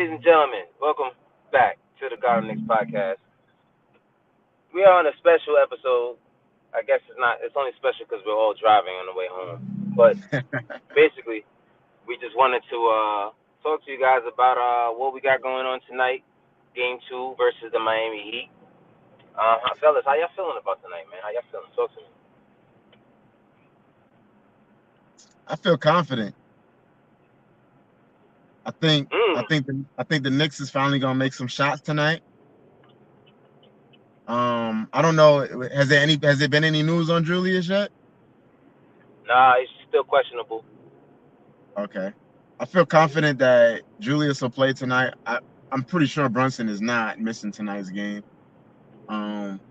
Ladies and gentlemen, welcome back to the Knicks podcast. We are on a special episode. I guess it's not. It's only special because we're all driving on the way home. But basically, we just wanted to talk to you guys about what we got going on tonight. Game 2 versus the Miami Heat. Fellas, how y'all feeling about tonight, man? How y'all feeling? Talk to me. I feel confident. I think I Mm. think the I think the Knicks is finally gonna make some shots tonight. I don't know. Has there been any news on Julius yet? Nah, it's still questionable. Okay. I feel confident that Julius will play tonight. I'm pretty sure Brunson is not missing tonight's game. Um,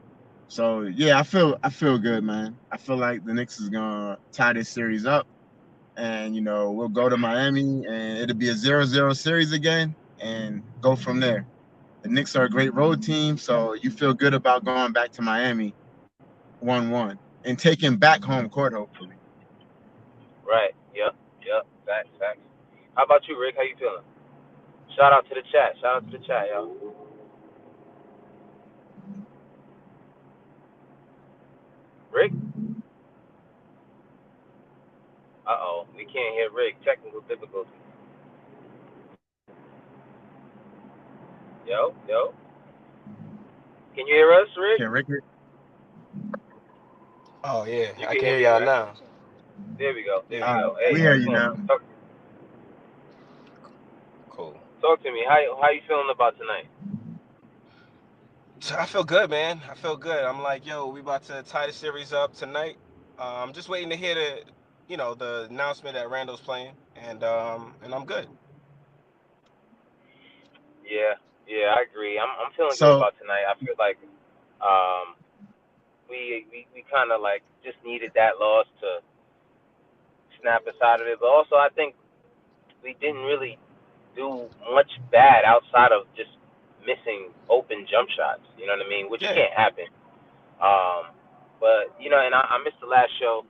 so yeah, I feel good, man. I feel like the Knicks is gonna tie this series up, and we'll go to Miami, and it'll be a 0-0 series again, and go from there. The Knicks are a great road team, so you feel good about going back to Miami 1-1 and taking back home court, hopefully. Right. Yep. Yep. Facts. Facts. How about you, Rick? How you feeling? Shout out to the chat. Shout out to the chat, y'all. Rick? Uh-oh. We can't hear Rick. Technical difficulty. Yo, yo. Can you hear us, Rick? Okay, Rick. Oh yeah, You I can can hear hear me, y'all right? now. There we go. There There we we All right, go. go. we Hey, hear what's you going now. on? Cool. Talk to me. How you feeling about tonight? So I feel good, man. I feel good. I'm like, yo, we about to tie the series up tonight. I'm just waiting to hear the announcement that Randall's playing, and I'm good. Yeah, yeah, I agree. I'm feeling good So about tonight. I feel like um we kind of like just needed that loss to snap us out of it, but also I think we didn't really do much bad outside of just missing open jump shots. You know what I mean? Which Yeah, can't happen. Um, but and I missed the last show.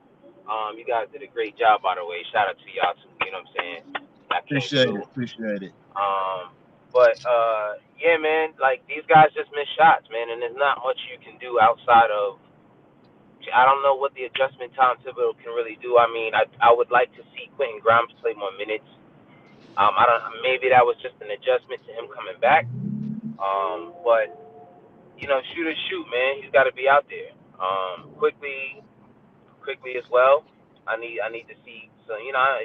You guys did a great job, by the way. Shout out to y'all too. You know what I'm saying? Y'all came appreciate it. through. Appreciate it. But yeah, man. Like these guys just miss shots, man, and there's not much you can do outside of. I don't know what the adjustment time Thibodeau can really do. I mean, I would like to see Quentin Grimes play more minutes. I don't. Maybe that was just an adjustment to him coming back. But shoot or shoot, man. He's got to be out there. Quickly as well. I need to see. So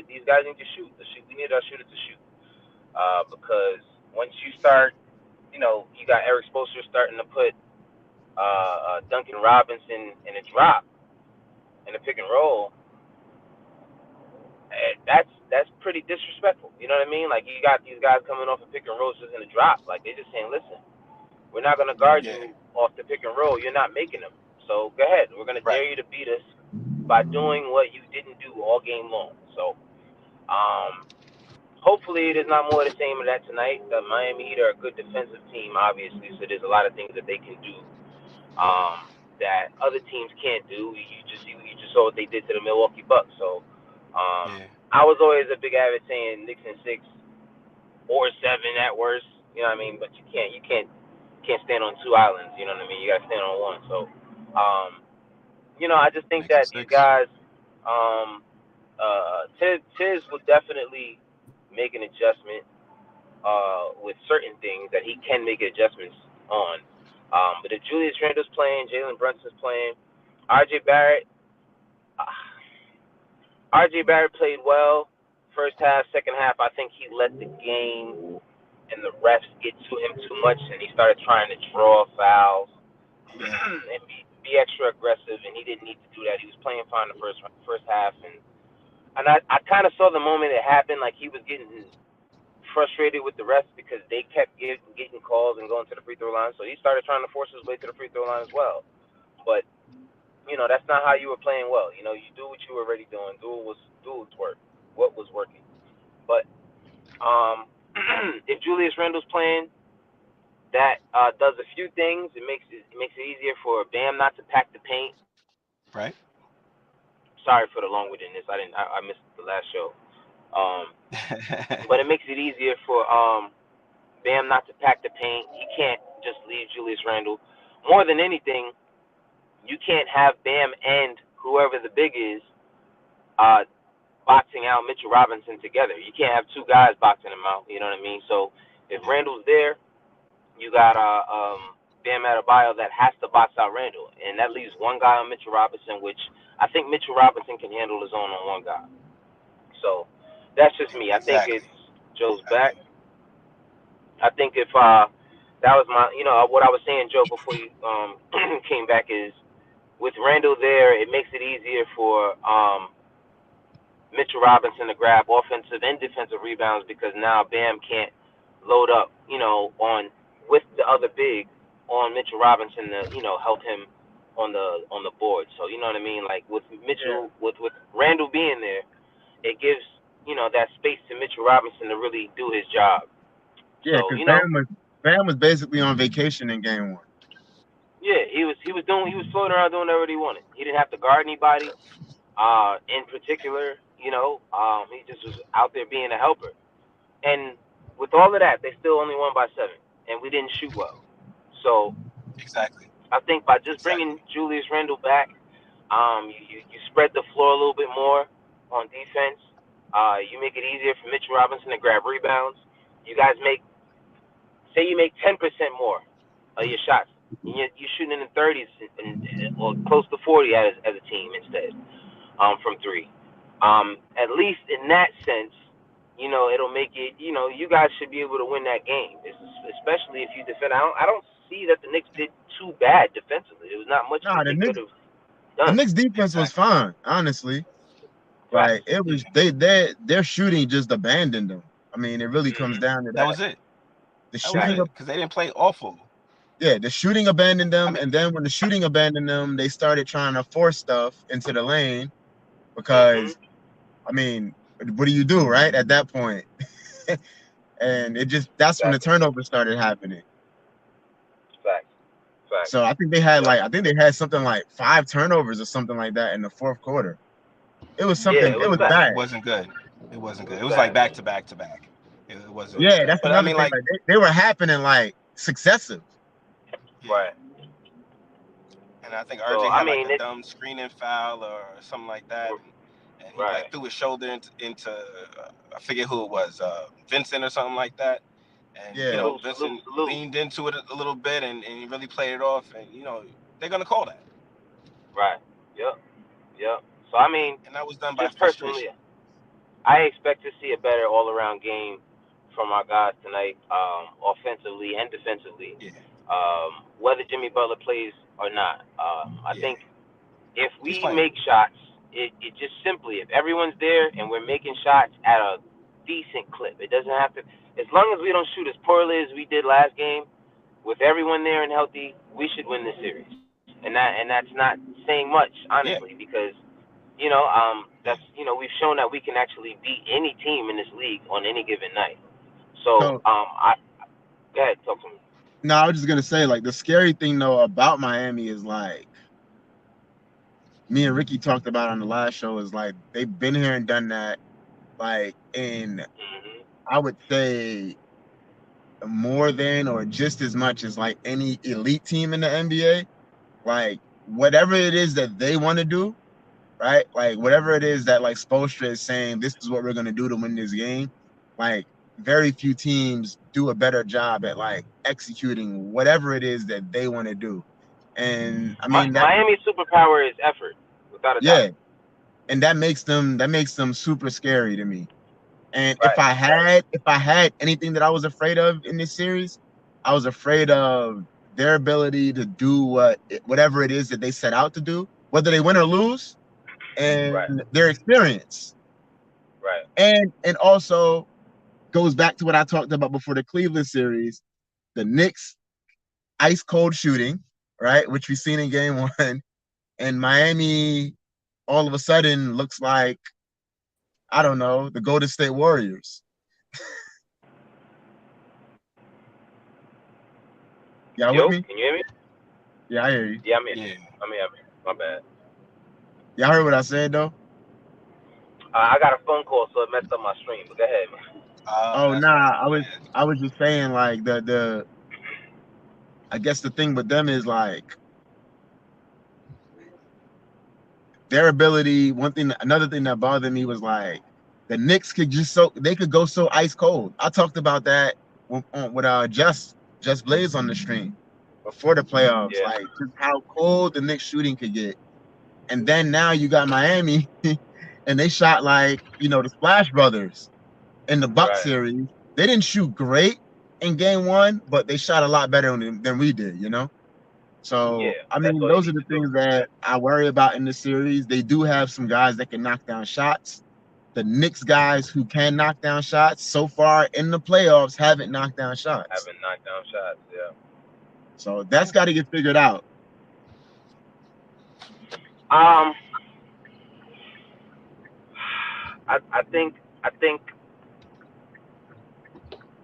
these guys need to shoot. We need our shooters to shoot. Because once you start, you got Eric Spoelstra starting to put Duncan Robinson in a drop in a pick and roll. That's pretty disrespectful. You know what I mean? Like you got these guys coming off a pick and roll just in a drop. Like they're just saying, listen, we're not gonna guard yeah, you off the pick and roll. You're not making them. So go ahead. We're gonna right. dare you to beat us by doing what you didn't do all game long. So hopefully there's not more of the same of that tonight. The Miami Heat are a good defensive team, obviously. So there's a lot of things that they can do that other teams can't do. You just saw what they did to the Milwaukee Bucks. So Yeah, I was always a big avid saying Knicks in 6 or 7 at worst. You know what I mean? But you can't stand on two islands. You know what I mean? You got to stand on one. So I just think Knicks and that these six. guys, Tiz will definitely make an adjustment with certain things that he can make adjustments on. But if Julius Randle's playing, Jalen Brunson's playing, R.J. Barrett, uh, R.J. Barrett played well first half, second half. I think he let the game and the refs get to him too much, and he started trying to draw fouls Yeah, and be extra aggressive, and he didn't need to do that. He was playing fine the first half, and I kind of saw the moment it happened, like he was getting frustrated with the refs because they kept getting calls and going to the free throw line. So he started trying to force his way to the free throw line as well. But that's not how you were playing well. You do what you were already doing. What was working. But if Julius Randle's playing, that does a few things. It makes it easier for Bam not to pack the paint. right. Sorry for the long-windedness. I missed the last show. Um, but it makes it easier for Bam not to pack the paint. He can't just leave Julius Randle. More than anything, you can't have Bam and whoever the big is uh, boxing out Mitchell Robinson together. You can't have two guys boxing him out. You know what I mean? So if Randle's there, you got Bam Adebayo that has to box out Randle, and that leaves one guy on Mitchell Robinson, which I think Mitchell Robinson can handle his own on one guy. So that's just me. I think Exactly. it's Joe's back. I think if that was my, what I was saying, Joe, before you came back is with Randle there, it makes it easier for Mitchell Robinson to grab offensive and defensive rebounds because now Bam can't load up, on with the other big on Mitchell Robinson to, help him on the board. So you know what I mean? Like with Mitchell, with Randle being there, it gives that space to Mitchell Robinson to really do his job. Yeah, So because Bam was basically on vacation in game one. yeah, he was floating around doing whatever he wanted. He didn't have to guard anybody. In particular, he just was out there being a helper. And with all of that, they still only won by 7, and we didn't shoot well. So Exactly. I think by just bringing Julius Randle back, you spread the floor a little bit more on defense. You make it easier for Mitchell Robinson to grab rebounds. You guys you make 10% more of your shots. You're shooting in the 30s or close to 40 as a team instead from 3. At least in that sense, it'll make it. You guys should be able to win that game, especially if you defend. I don't see that the Knicks did too bad defensively. There was not much Nah, that the they could Knicks have the done. Knicks defense was fine, honestly. Facts. Like it was their shooting just abandoned them. I mean, it really comes down to That that. was it. The That was shooting, it. Because they didn't play awful. yeah, the shooting abandoned I them, mean, and then when the shooting abandoned them, they started trying to force stuff into the lane because, I mean, what do you do, right? At that point, and that's when the Exactly. turnovers started happening. Facts. So I think they had something like 5 turnovers or something like that in the fourth quarter. It was Yeah, something. it It was was bad. it bad. wasn't good. It wasn't It good. was It was like bad. back to back to back. It wasn't. Yeah, that's But I another mean, thing. like, Like they were happening like successive. yeah. Right. And I think So RJ I had like mean, a it's dumb screening foul or something like that, and he right. like threw his shoulder into I forget who it was, Vincent or something like that. And Yeah. Vincent Salute. leaned into it a little bit, and he really played it off. And they're gonna call that. Right. Yep. Yep. So I mean, And that was done by just personally, frustration. I expect to see a better all-around game from our guys tonight, offensively and defensively. Yeah, Whether Jimmy Butler plays or not, I yeah. think if He's we playing. make shots, it just simply if everyone's there and we're making shots at a decent clip, it doesn't have to. As long as we don't shoot as poorly as we did last game, with everyone there and healthy, we should win this series. And that's not saying much, honestly, Yeah, because yeah. that's we've shown that we can actually beat any team in this league on any given night. So So I go ahead, talk to me. no, I was just gonna say like the scary thing though about Miami is like me and Ricky talked about on the last show is like they've been here and done that like in Hmm. I would say more than or just as much as like any elite team in the NBA. Like whatever it is that they want to do, right? Like whatever it is that like Spoelstra is saying, this is what we're gonna do to win this game. Like very few teams do a better job at like executing whatever it is that they want to do. And I mean that Miami's superpower is effort, without a doubt. yeah, and that makes them super scary to me. And Right. if I had anything that I was afraid of in this series, I was afraid of their ability to do whatever it is that they set out to do, whether they win or lose, Right. and their experience. Right. And also goes back to what I talked about before the Cleveland series, the Knicks ice cold shooting, right, which we've seen in game 1, and Miami all of a sudden looks like I don't know, the Golden State Warriors. Y'all with Joe, me? can you hear me? Yeah, I hear you. Yeah, I'm here. Yeah. I'm here. My bad. Y'all heard what I said though? I got a phone call, so it messed up my stream. But go ahead, man. Oh That's right. nah, I was just saying like the I guess the thing with them is like their ability. Another thing that bothered me was like the Knicks could they could go so ice cold. I talked about that with just Blaze on the stream before the playoffs, Yeah. like just how cold the Knicks shooting could get. And then now you got Miami, and they shot like the Splash Brothers in the Buck Right. series. They didn't shoot great in game one, but they shot a lot better than we did. So, Yeah. I That's mean, all you those are need the to do. things that I worry about in this series. They do have some guys that can knock down shots. The Knicks guys who can knock down shots so far in the playoffs haven't knocked down shots. Having knockdown shots. Yeah. So that's got to get figured out. Um. I think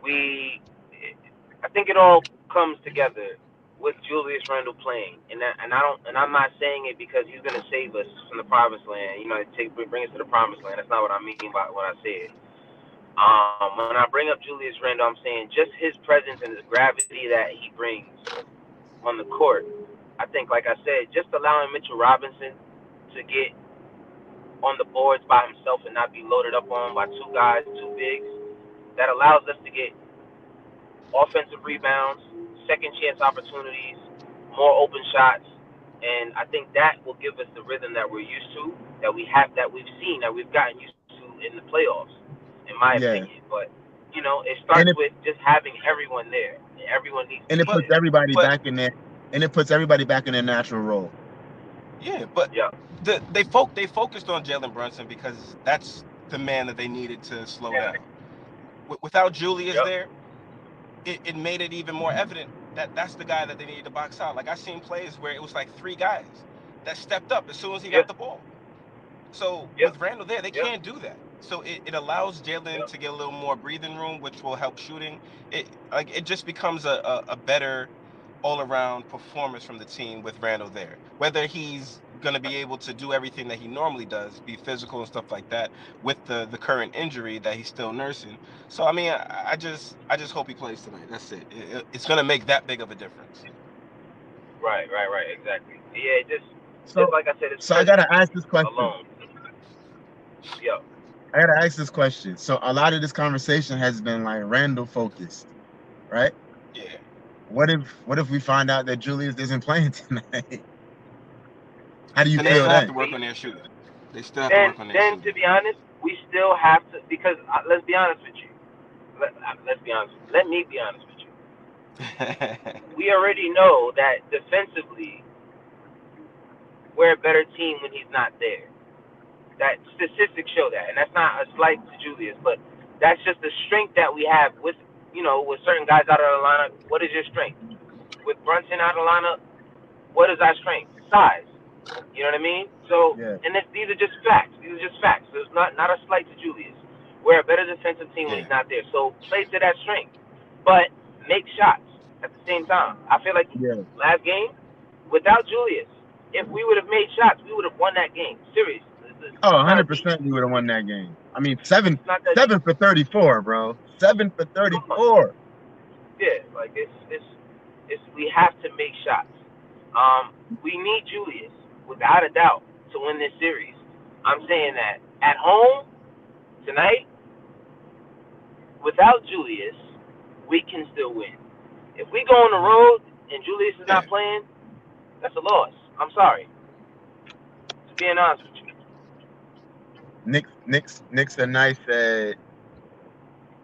we I think it all comes together with Julius Randle playing, and I'm not saying it because he's gonna save us from the promised land. Bring us to the promised land. That's not what I mean by when I say it. When I bring up Julius Randle, I'm saying just his presence and his gravity that he brings on the court. I think, like I said, just allowing Mitchell Robinson to get on the boards by himself and not be loaded up on by two guys, two bigs, that allows us to get offensive rebounds, second chance opportunities, more open shots, and I think that will give us the rhythm that we're used to, that we've seen, that we've gotten used to in the playoffs, in my Yeah, opinion. But it and starts it with just having everyone there. Everyone needs to and it be But puts there. everybody but back in there, and it puts everybody back in their natural role. yeah, but Yeah. they focused on Jalen Brunson because that's the man that they needed to slow down. Without Julius Yep. there, it made it even more evident that that's the guy that they needed to box out. Like I seen plays where it was like three guys that stepped up as soon as he got Yep. the ball. So Yep. with Randall there, they Yep. can't do that. So it allows Jalen Yep. to get a little more breathing room, which will help shooting. It just becomes a better all around performance from the team with Randall there. Whether he's gonna be able to do everything that he normally does, be physical and stuff like that, with the current injury that he's still nursing. So I mean, I just hope he plays tonight. That's it. It's gonna make that big of a difference. Right. Right. Right. Exactly. Yeah. Just So, like I said, his I presence gotta ask this question. alone. Yep. I gotta ask this question. So, a lot of this conversation has been like Randall focused, right? Yeah. What if we find out that Julius isn't playing tonight? How do you Then they feel Then still have to then? work we on their shooting. They still have to then work on their then to shooting. be honest, we still have to, because let's be honest with you. Let's be honest. Let me be honest with you. We already know that defensively we're a better team when he's not there. That statistics show that, and that's not a slight to Julius, but that's just the strength that we have with certain guys out of the lineup. What is your strength? With Brunson out of the lineup, what is our strength? Size. You know what I mean? So, Yeah, and these are just facts. These are just facts. So it's not a slight to Julius. We're a better defensive team when Yeah. he's not there. So play to that strength, but make shots at the same time. I feel like yeah. last game, without Julius, if we would have made shots, we would have won that game. Serious. Oh, It's not a deep. 100% we would have won that game. I mean, seven It's not that deep. seven for 34, bro. 7 for Come on. 34. Yeah, like it's we have to make shots. We need Julius without a doubt to win this series. I'm saying that at home tonight, without Julius, we can still win. If we go on the road and Julius is Yeah. not playing, that's a loss. I'm sorry. To being honest with you. Nick Nice said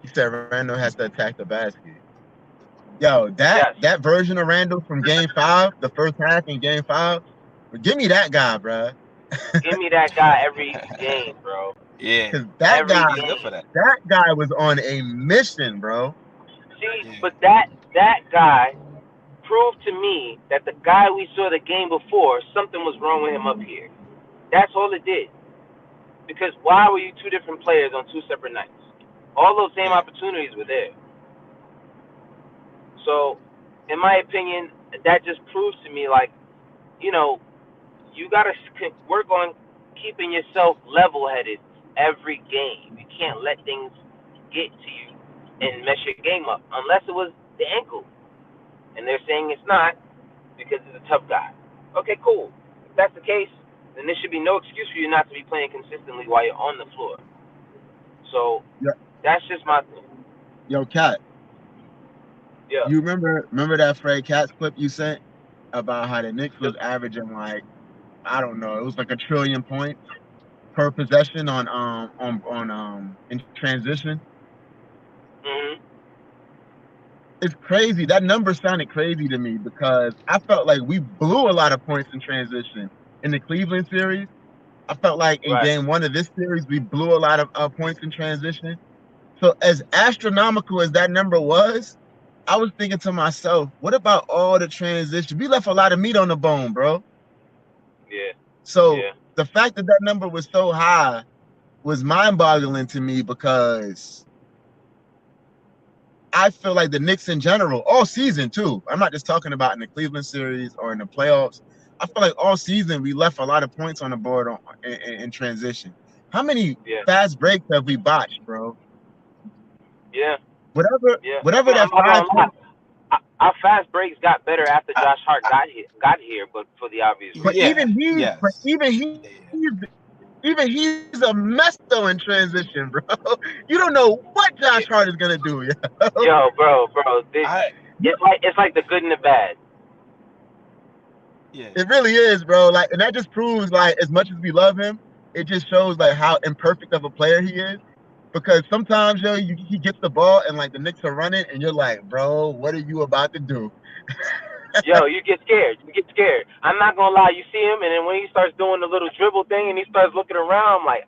he said Randall has to attack the basket. Yo, that Yes. that version of Randall from Game 5, the first half in Game 5, give me that guy, bro. Give me that guy every game, bro. Yeah. Because Every He's good for game. that. that guy was on a mission, bro. See, Yeah. but that guy proved to me that the guy we saw the game before, something was wrong with him up here. That's all it did. Because why were you two different players on two separate nights? All those same Yeah. opportunities were there. So, in my opinion, that just proves to me, like, you know, you got to work on keeping yourself level headed every game. You can't let things get to you. and mess your game up, unless it was the ankle, and they're saying it's not because he's a tough guy. Okay, cool. If that's the case, then there should be no excuse for you not to be playing consistently while you're on the floor. So Yeah. that's just my thing. Yo, Cat, Yeah. you remember that Fred Katz clip you sent about how the Knicks was averaging like, I don't know, it was like 1,000,000,000,000 points per possession on in transition. Mhm. It's crazy. That number sounded crazy to me because I felt like we blew a lot of points in transition in the Cleveland series. I felt like in Right. game 1 of this series, we blew a lot of points in transition. So as astronomical as that number was, I was thinking to myself, what about all the transition? We left a lot of meat on the bone, bro. Yeah. So Yeah. the fact that that number was so high was mind-boggling to me because I feel like the Knicks in general, all season too. I'm not just talking about in the Cleveland series or in the playoffs. I feel like all season we left a lot of points on the board in transition. How many Yeah. fast breaks have we botched, bro? Yeah. Whatever, Yeah. whatever I'm that not gonna lie. 5 point. Our fast breaks got better after Josh Hart got here, but for the obvious But reason. Yeah. even Yes. even he's a mess though in transition, bro. You don't know what Josh Yeah. Hart is gonna do, yo. Yo, bro, I it's like the good and the bad. yeah. It really is, bro. Like, and that just proves, like, as much as we love him, it just shows like how imperfect of a player he is. Because sometimes, yo, he gets the ball and like the Knicks are running, and you're like, bro, what are you about to do? Yo, you get scared. You get scared. I'm not gonna lie. You see him, and then when he starts doing the little dribble thing, and he starts looking around, I'm like,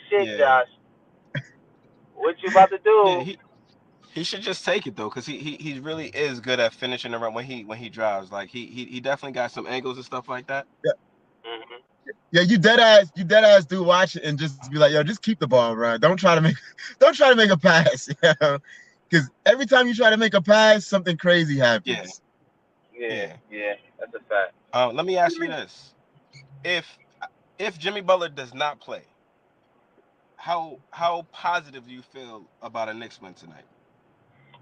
shit, Yeah. Josh, what you about to Yeah. do? He should just take it though, because he really is good at finishing around when he drives. Like he definitely got some angles and stuff like that. Yeah, Mhm. yeah, you dead ass do watch it and just be like, yo, just keep the ball, bro. Don't try to make a pass, because every time you try to make a pass, something crazy Yeah. happens. Yeah, Yeah. yeah, that's a fact. Let me ask you this: if if Jimmy Butler does not play, how positive do you feel about a Knicks win tonight?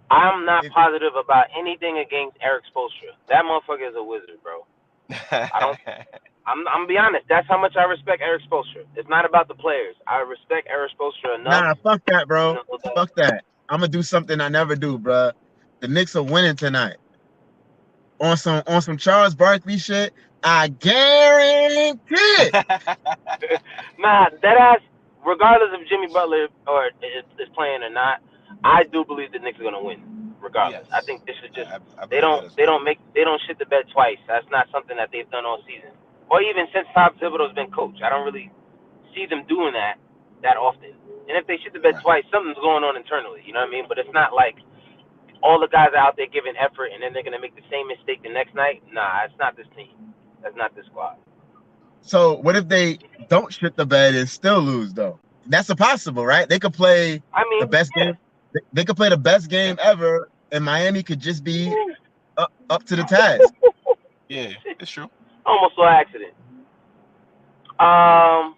I'm not If, positive about anything against Eric Spoelstra. That motherfucker is a wizard, bro. I don't. I'm gonna be honest. That's how much I respect Eric Spoelstra. It's not about the players. I respect Eric Spoelstra enough nah, fuck that, to bro. know that. Fuck that. I'm gonna do something I never do, bro. The Knicks are winning tonight. On some Charles Barkley shit, I guarantee it. Nah, that ass. Regardless if Jimmy Butler or is playing or not, I do believe the Knicks are gonna win. Regardless, I Yes, think this is just I believe that as well. they don't shit the bed twice. That's not something that they've done all season, or even since Tom Thibodeau's been coach. I don't really see them doing that often. And if they shit the bed Right. twice, something's going on internally. You know what I mean? But it's not like all the guys are out there giving effort and then they're gonna make the same mistake the next night. Nah, it's not this team. That's not this squad. So what if they don't shit the bed and still lose though? That's a possible, right? They could play I the mean, best yeah, game. They could play the best game ever, and Miami could just be up to the task. Yeah, it's true. almost an accident. Um,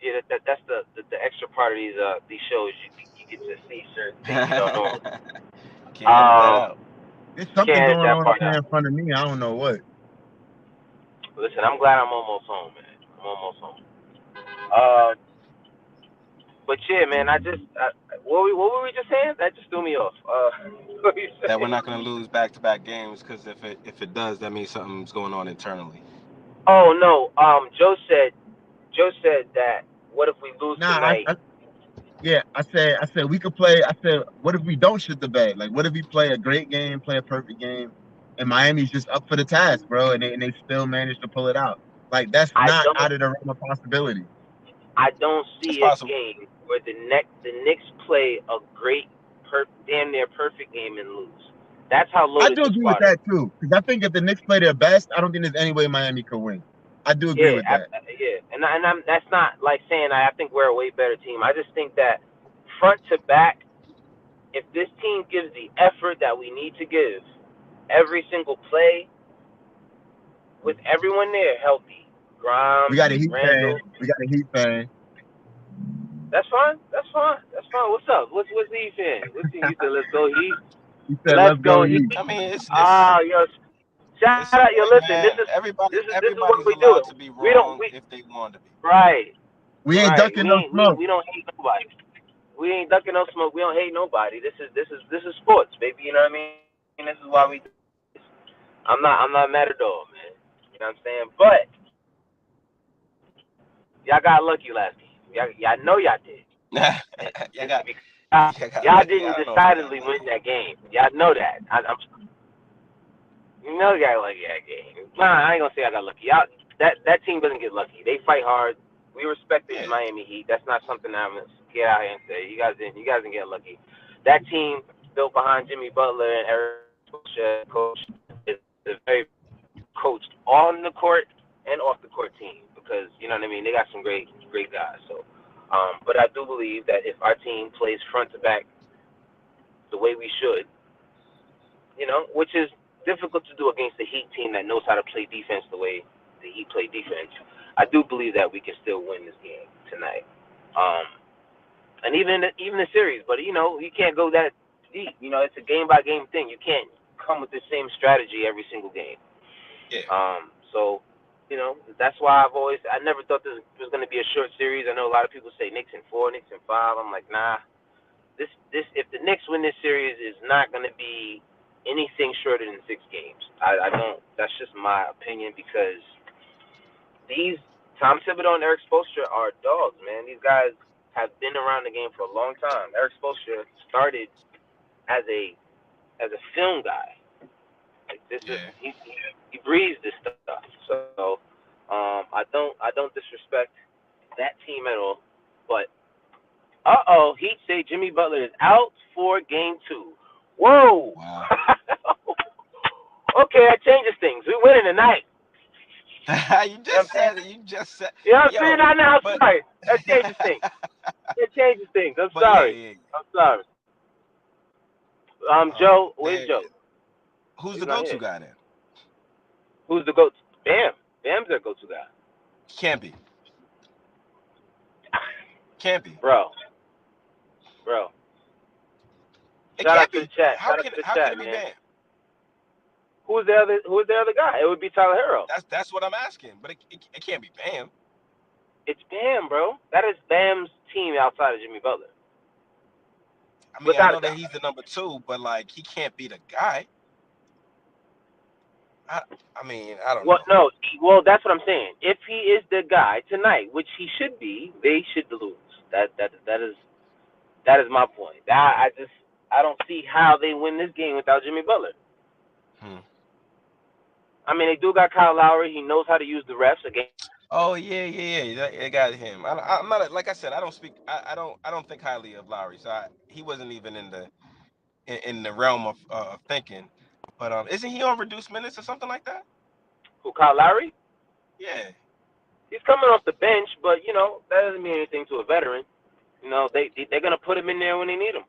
yeah, that's the extra part of these shows. You get to see certain things you don't know. Can't edit that out. There's You something can't edit going that on up part there out. in front of me. I don't know what. Listen, I'm glad I'm almost home, man. I'm almost home. Uh, but yeah, man, what were we just saying? That just threw me off. What were you That we're saying? not going to lose back-to-back games, because if it does, that means something's going on internally. Oh no. Joe said that. What if we lose Nah, tonight? yeah, I said we could play. I said, what if we don't shit the bed? Like, what if we play a great game, play a perfect game, and Miami's just up for the task, bro, and they still manage to pull it out? Like, that's I not don't. out of the realm of possibility. I don't It's see a possible. game where the Knicks play a great, damn near perfect game and lose. That's how I loaded do the agree with squad is. that too, because I think if the Knicks play their best, I don't think there's any way Miami could win. I do agree Yeah, with that. yeah, and I'm that's not like saying I think we're a way better team. I just think that front to back, if this team gives the effort that we need to give every single play, with everyone there healthy, We Grimes, got a Heat fan. Randall, We got a Heat fan. that's fine. That's fine. That's fine. What's up? What's Heat fan? What's he? You said let's go Heat. He said, Let's "Let's go go Heat. Heat." I mean, Yo, shout out. Yo, like, listen. man, This is what everybody's we do. allowed to be We don't. wrong if they want to be. Right. We ain't Right. ducking no smoke. We don't hate nobody. We ain't ducking no smoke. We don't hate nobody. This is sports, baby. You know what I mean? This is why we do this. I'm not mad at all, man. You know what I'm saying? But y'all got lucky last game. Y'all know y'all did. And you just got to be you got y'all lucky. didn't I don't know if I got decidedly win lucky. that game. Y'all know that. You know y'all got lucky that game. Nah, I ain't gonna say I got lucky. Y'all that team doesn't get lucky. They fight hard. We respect the Yeah, Miami Heat. That's not something that I'm gonna get out here and say. You guys didn't get lucky. That team built behind Jimmy Butler and Eric Spoelstra, coach, is a very coached on the court and off the court team because you know what I mean. They got some great guys. So, but I do believe that if our team plays front to back the way we should, which is difficult to do against the Heat team that knows how to play defense the way the Heat play defense. I do believe that we can still win this game tonight, and even the series. But you can't go that deep. It's a game by game thing. You can't come with the same strategy every single game. yeah, So that's why I never thought this was going to be a short series. I know a lot of people say Knicks in 4, Knicks in 5. I'm like, nah. This if the Knicks win this series is not going to be anything shorter than 6 games. I don't. That's just my opinion because these Tom Thibodeau and Eric Spoelstra are dogs, man. These guys have been around the game for a long time. Eric Spoelstra started as a film guy. Like this is yeah. he breathes this stuff. So I don't disrespect that team at all. But Heat say Jimmy Butler is out for game 2. Whoa. Wow. Okay, that changes things. We winning tonight. You You know what just I'm saying? said it. You just said, You know what I'm saying? yo. I know. I'm But sorry. That changes things. It changes things. I'm but yeah, sorry. yeah. I'm sorry. Joe, where's There. Joe? Who's He's the not go-to here. guy then? Who's the go-to? Bam. Bam's their go-to guy. Can't be. Can't be. Bro. It Shout can't out to the be. chat. How Shout out can to the how can chat, it be man. Bam? Who's the other guy? It would be Tyler Hero. That's what I'm asking. But it can't be Bam. It's Bam, bro. That is Bam's team outside of Jimmy Butler. I mean, I Without a know that doubt. he's the number 2, but like he can't be the guy. I I mean, I don't Well, know. no. Well, that's what I'm saying. If he is the guy tonight, which he should be, they should lose. That is my point. I don't see how they win this game without Jimmy Butler. Hmm. I mean, they do got Kyle Lowry. He knows how to use the refs again. Oh yeah. They got him. I'm not like I said. I don't speak. I don't think highly of Lowry. So he wasn't even in the realm of thinking. But isn't he on reduced minutes or something like that? Who, Kyle Lowry? Yeah. He's coming off the bench, but that doesn't mean anything to a veteran. They're gonna put him in there when they need him,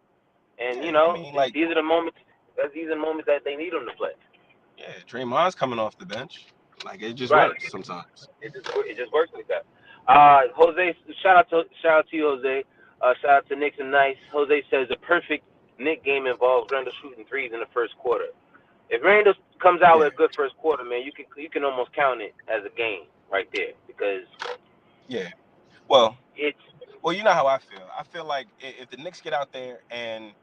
and Yeah. I mean, like, these are the moments. These are the moments that they need him to play. yeah, Draymond's coming off the bench. Like it just Right. works sometimes. It just works like that. Jose, shout out to you, Jose. Shout out to Knicks and Nice. Jose says the perfect Knick game involves Randall shooting threes in the first quarter. If Randall comes out Yeah. with a good first quarter, man, you can almost count it as a game right there because Yeah. Well, it's you know how I feel. I feel like if the Knicks get out there and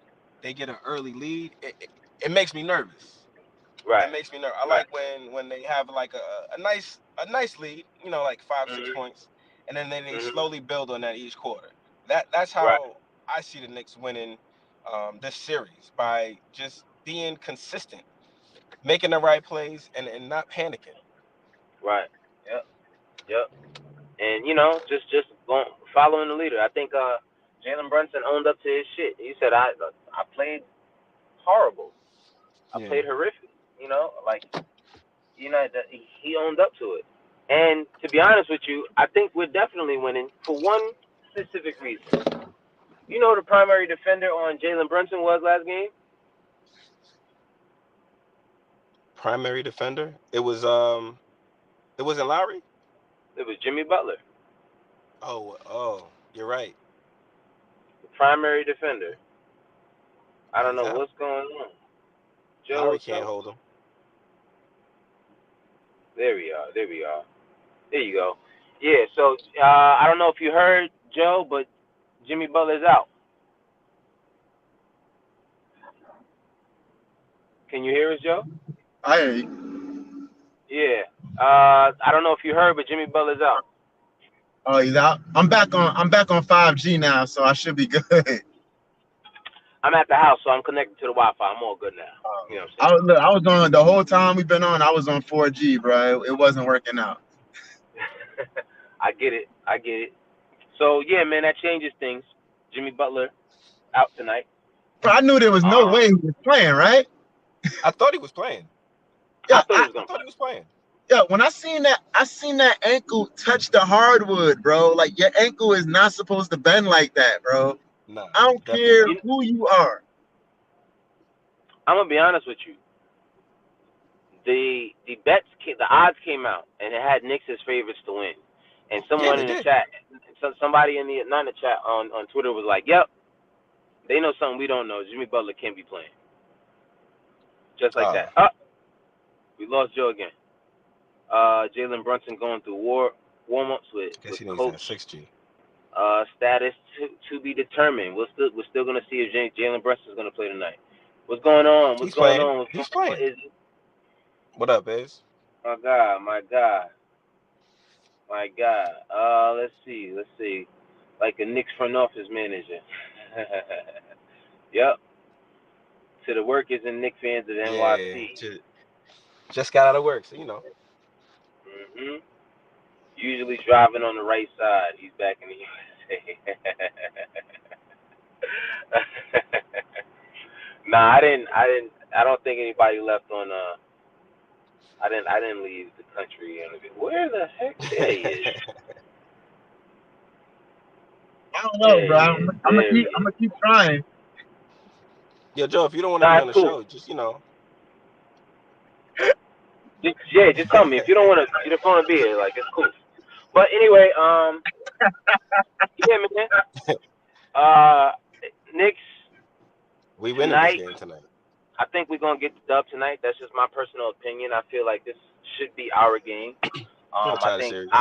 they get an early lead, it makes me nervous. It right, makes me nervous. I right. like when they have like a nice lead, like 5-6 Mhm, points, and then they mhm. slowly build on that each quarter. That's Right, how I see the Knicks winning this series by just being consistent, making the right plays, and not panicking. right. Yep, yep. And just going following the leader. I think Jalen Brunson owned up to his shit. He said I played horrible. I Yeah. played horrific. Like that he owned up to it. And to be honest with you, I think we're definitely winning for one specific reason. The primary defender on Jalen Brunson was last game? Primary defender. It wasn't Lowry. It was Jimmy Butler. Oh, you're right. The primary defender. I don't He's know out. what's going on. Joe, Lowry what's can't up? hold him. There we are. There we are. There you go. Yeah. So I don't know if you heard Joe, but Jimmy Butler's out. Can you hear us, Joe? I hear you. Yeah. I don't know if you heard, but Jimmy Butler's out. Oh, he's out. I'm back on 5G now, so I should be good. I'm at the house, so I'm connected to the Wi-Fi. I'm all good now. You know what I'm I was on the whole time we've been on. I was on 4G, bro. It wasn't working out. saying? I get it. I get it. So yeah, man, that changes things. Jimmy Butler out tonight. But I knew there was no way he was playing, right? I thought he was playing. Yeah, I thought he was I gonna thought play. he was playing. yeah. When I seen that ankle touch the hardwood, bro. Like your ankle is not supposed to bend like that, bro. Nah, I don't definitely care not. who you are. I'm gonna be honest with you. The odds came out, and it had Knicks as favorites to win. And Yeah, someone they in the did. chat, somebody in the not in the chat on Twitter was like, "Yep, they know something we don't know. Jimmy Butler can't be playing." Just like Oh, that. We lost Joe again. Jalen Brunson going through warm-ups guess with he needs that coach. 6G. Status to be determined. We're still gonna see if Jalen Brunson's gonna play tonight. What's going on? What's He's going playing. on? He's What playing. is What up, Biz? my God? My God. My God. Let's see. Let's see. Like a Knicks front office manager. Yep. To the workers and Knicks fans of Yeah, NYC. just got out of work, so you know. Usually driving on the right side. He's back in the USA. Nah, I didn't. I didn't. I don't think anybody left on. I didn't leave the country. Where the heck? There he is. I don't know, There bro. he I'm, is. I'm gonna There he keep. I'm is. gonna keep trying. Yo, Joe, if you don't want to Nah, be it's on the cool. show, just you know. Just tell me if you don't want to. You don't want to be here. Like it's cool. But anyway, yeah, man. Uh, Knicks We winning this tonight. game tonight. I think we're gonna get the dub tonight. That's just my personal opinion. I feel like this should be our game. We're gonna I tie the think. series.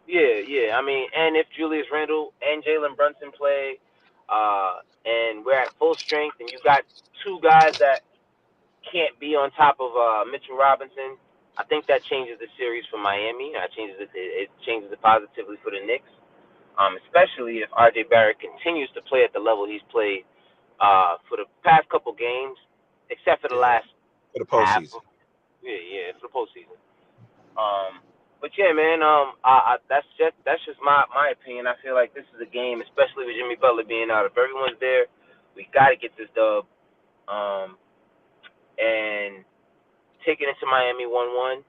Yeah. I mean, and if Julius Randle and Jalen Brunson play, and we're at full strength, and you got two guys that can't be on top of Mitchell Robinson, I think that changes the series for Miami. It changes it positively for the Knicks, especially if R.J. Barrett continues to play at the level he's played for the past couple games, except for the Yeah, last for the half. postseason. Yeah, for the postseason. But yeah, man, that's just my opinion. I feel like this is a game, especially with Jimmy Butler being out. If everyone's there, we got to get this dub, and take it into Miami 1-1,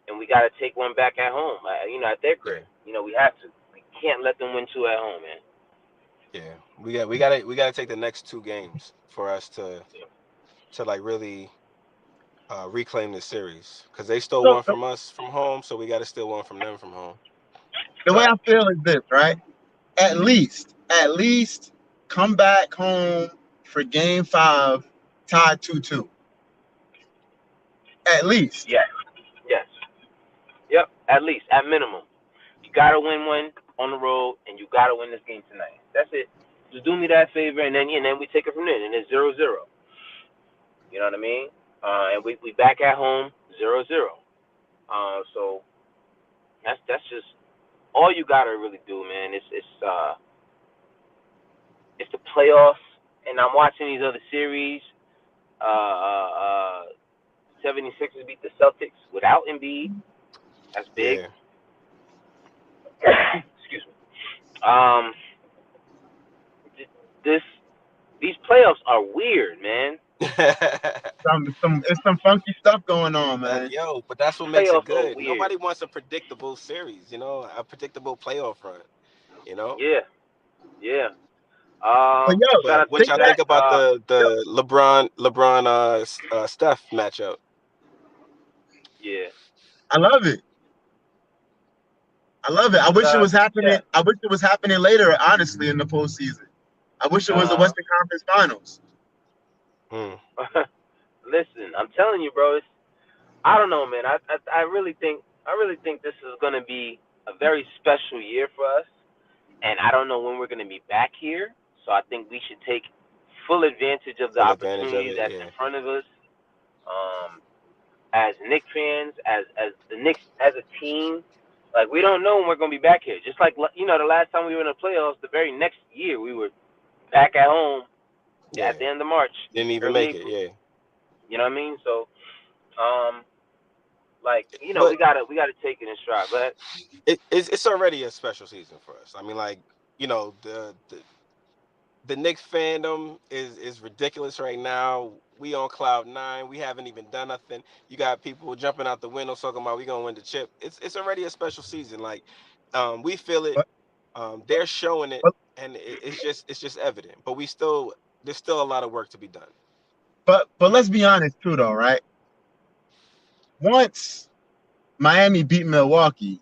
and we got to take one back at home. At their Yeah, crib. We have to. We can't let them win two at home, man. yeah. We gotta take the next two games for us to like really reclaim the series because they stole So one from us from home, so we got to steal one from them from home. the way Right. I feel is this, right? At least, come back home for Game 5, tied 2-2. At least. Yes. Yes. Yep. At least, at minimum. You gotta win one on the road, and you gotta win this game tonight. That's it. Just do me that favor, and then we take it from there, and it's 0-0. You know what I mean? And we back at home 0-0. So that's just all you gotta really do, man. It's the playoffs, and I'm watching these other series. Uh, 76ers beat the Celtics without Embiid. That's big. Yeah. Excuse me. Um, this these playoffs are weird, man. It's some funky stuff going on, man. But that's what makes it Playoffs are good. weird. Nobody wants a predictable series, a predictable playoff run, you know. Yeah, yeah. But yo, Shout But out to what the take y'all that. think chat. about Yo, the LeBron Steph matchup? Yeah. I love it. I love it. I Shout wish it out was to the happening. chat. I wish it was happening later, honestly, in the postseason. I wish it was the Western Conference Finals. Mm. Listen, I'm telling you, bro. I don't know, man. I really think this is gonna be a very special year for us, and I don't know when we're gonna be back here. So I think we should take full advantage of the Full advantage of opportunity it. that's in Yeah. front of us. Um, as Knicks fans, as the Knicks as a team, like we don't know when we're gonna be back here. Just like the last time we were in the playoffs, the very next year we were back at home Yeah. at the end of March, Didn't even early make it. April. Yeah. You know what I mean? So, um, But we gotta take it in stride. But it's already a special season for us. I mean, like, the Knicks fandom is ridiculous right now. We on cloud nine. We haven't even done nothing. You got people jumping out the window talking about we gonna win the chip. It's already a special season. Like, we feel it. But, They're showing it, but and it's just evident. But there's still a lot of work to be done. but let's be honest too, though, right? Once Miami beat Milwaukee,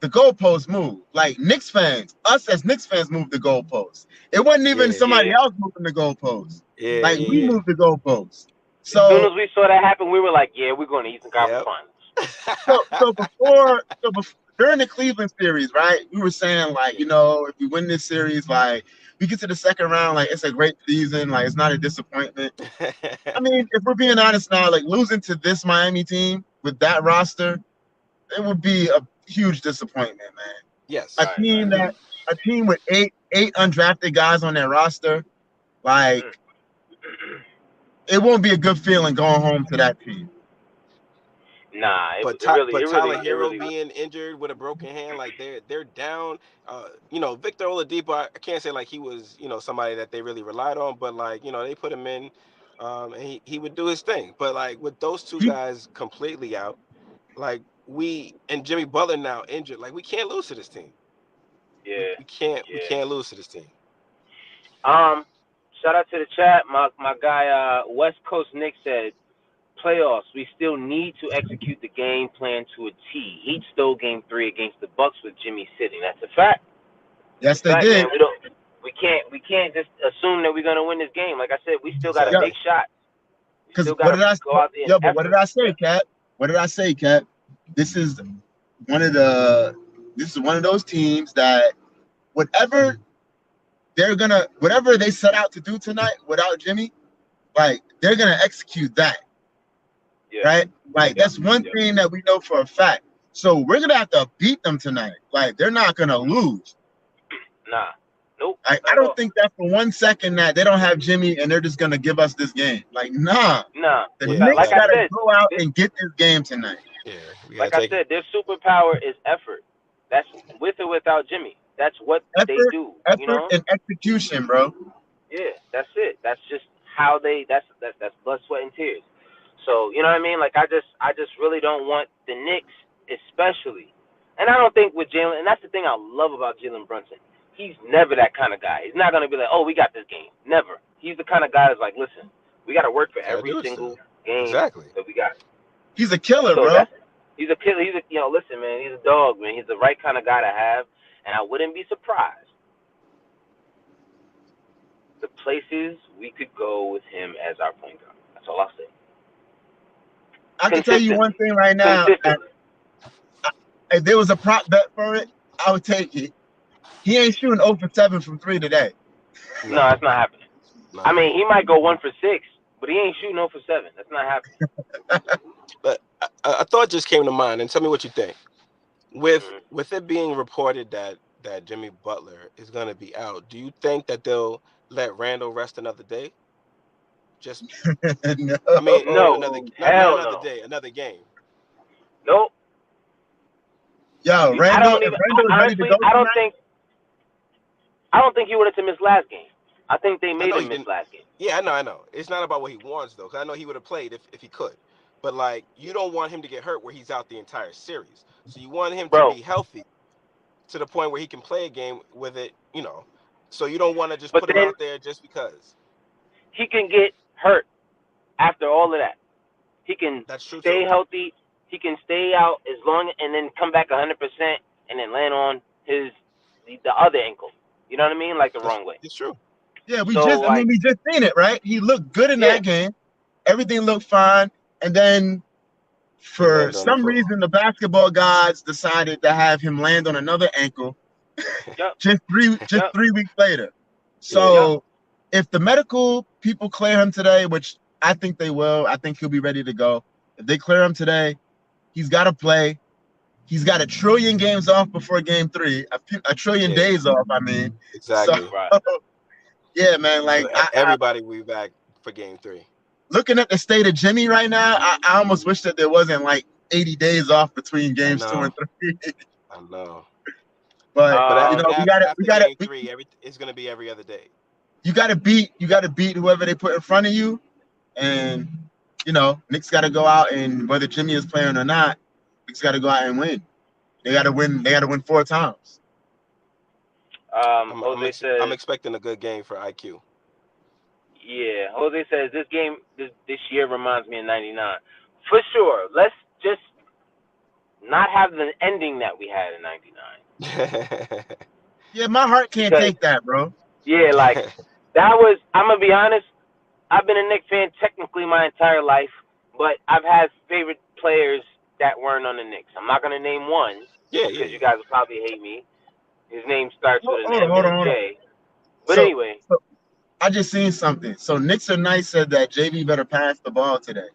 the goalposts moved. Like Knicks fans, us as Knicks fans moved the goalposts. It wasn't even Yeah, somebody yeah, else moving the goalposts. yeah, Like yeah, we yeah. moved the goalposts. as soon as So we saw that happen, we were like, yeah, we're going to Eastern Conference Yep. Finals. so before during the Cleveland series, right? We were saying like, Yeah. if we win this series, like we get to the second round, like it's a great season, like it's not a disappointment. I mean, if we're being honest now, like losing to this Miami team with that roster, it would be a huge disappointment, man. A Yes. Right, team right. that a team with eight undrafted guys on their roster, like it won't be a good feeling going home to that team. Nah, But Tyler it Hero really. being injured with a broken hand, like they're down. Victor Oladipo, I can't say like he was somebody that they really relied on, but like they put him in, and he would do his thing. But like with those two He, guys completely out, like and Jimmy Butler now injured, like we can't lose to this team. We Yeah, we can't we yeah. can't lose to this team. Shout out to the chat. My guy, West Coast Nick said, playoffs. We still need to execute the game plan to a T. Heat stole Game 3 against the Bucks with Jimmy sitting. That's a fact. yes, It's a they fact, man. did. We can't just assume that we're gonna win this game. Like I said, we still got to Yeah, Exactly. make shots. We because still got to go out there and but what did effort. I say, Cat? What did I say, Cat? This is one of the this is one of those teams that whatever whatever they set out to do tonight without Jimmy, like they're gonna execute that, Yeah, right? Like yeah, that's one yeah. thing that we know for a fact. So we're gonna have to beat them tonight. Like they're not gonna lose. Nah, nope, I not at don't all. think that for 1 second that they don't have Jimmy and they're just gonna give us this game. Like, nah. Nah, The Yeah, like Knicks I gotta exactly. said, go out this, and get this game tonight. Yeah, we gotta like I take it. said, their superpower is effort. That's with or without Jimmy. That's what they Effort, do. effort, and execution, bro. Yeah, that's it. That's just how they. That's blood, sweat, and tears. So you know what I mean. Like I just really don't want the Knicks, especially, and I don't think with Jalen. And that's the thing I love about Jalen Brunson. He's never that kind of guy. He's not gonna be like, oh, we got this game. Never. He's the kind of guy that's like, listen, we got to work for Gotta every do it single still. game Exactly. that we got. He's a killer, So bro. he's a killer. Listen, man, he's a dog, man. He's the right kind of guy to have, and I wouldn't be surprised the places we could go with him as our point guard. That's all I'll say. I can tell you one Consistently. thing right now. Consistently. If there was a prop bet for it, I would take it. He ain't shooting 0 for 7 from 3 today. No, No, that's not happening. no. I mean, he might go 1 for 6, but he ain't shooting 0 for 7. That's not happening. But a thought just came to mind, and tell me what you think. With Mm-hmm. with it being reported that Jimmy Butler is going to be out, do you think that they'll let Randall rest another day? Just, No. I mean, No. another not Hell another no. day, another game. Nope. Yo, I Randall, don't if even. Randall is ready to Honestly, go I don't tonight, think. I don't think he would have to miss last game. I think they I made know he him miss didn't. last game. Yeah, I know. It's not about what he wants though, because I know he would have played if he could. But like, you don't want him to get hurt where he's out the entire series. So you want him to Bro, be healthy to the point where he can play a game with it. So you don't want to just but put him then out there just because. he can get hurt after all of that. He can That's true stay too. healthy. He can stay out as long and then come back 100% and then land on the other ankle. You know what I mean? Like the wrong way. It's true. Yeah, So like, we just seen it, right? He looked good in yeah, that game. Everything looked fine, and then He for landed on the some foot. reason, the basketball gods decided to have him land on another ankle yep, just yep, 3 weeks later. Yeah. yep. So if the medical people clear him today, which I think they will, I think he'll be ready to go. If they clear him today, he's got to play. He's got a trillion games off before game 3, a trillion Yeah. days off. I mean, so Exactly. Right. yeah, man. So Like I everybody will be back for game 3. looking at the state of Jimmy right now, I almost wish that there wasn't like 80 days off between I games 2 know. and 3. I know. But But you know, after game 3, it's gonna be every other day. you gotta beat whoever they put in front of you, and you know, Knicks gotta go out, and whether Jimmy is playing or not, Knicks gotta go out and win. They gotta win. They gotta win 4 times. Jose I'm says, expecting a good game for IQ. yeah. Jose says this game this year reminds me of '99 for sure. Let's just not have the ending that we had in '99 Yeah, my heart can't because take that, bro. yeah, like that was. I'm gonna be honest. I've been a Knicks fan technically my entire life, but I've had favorite players that weren't on the Knicks. I'm not gonna name one Yeah, because you yeah, guys will probably hate me. His name starts with an Hold on, M hold and on, a hold on. J. But So, anyway, so I just seen something. So Knicks or Knight said that JV better pass the ball today.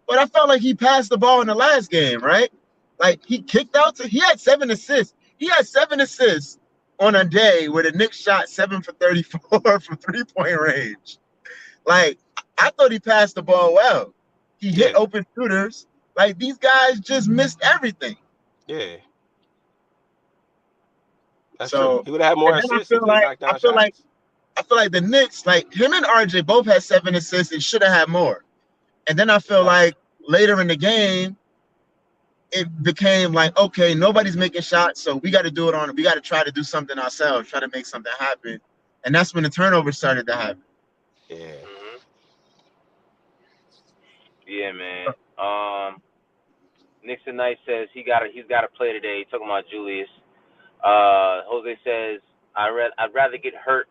But I felt like he passed the ball in the last game, right? Like he kicked out. He had 7 assists. He had 7 assists on a day where the Knicks shot 7 for 34 from 3-point range. Like I thought he passed the ball well. He hit yeah, open shooters. Like these guys just missed everything. yeah. That's true. So He would have had more and then assists if they knocked down shots. I feel like the Knicks, like him and RJ both had 7 assists and should have had more. And then I feel Exactly. like later in the game, it became like, okay, nobody's making shots, so we got to do it on. We got to try to do something ourselves, try to make something happen, and that's when the turnovers started to happen. Yeah. hmm yeah, man. Nixon Knight says he's got to play today. He's talking about Julius. Jose says I'd rather get hurt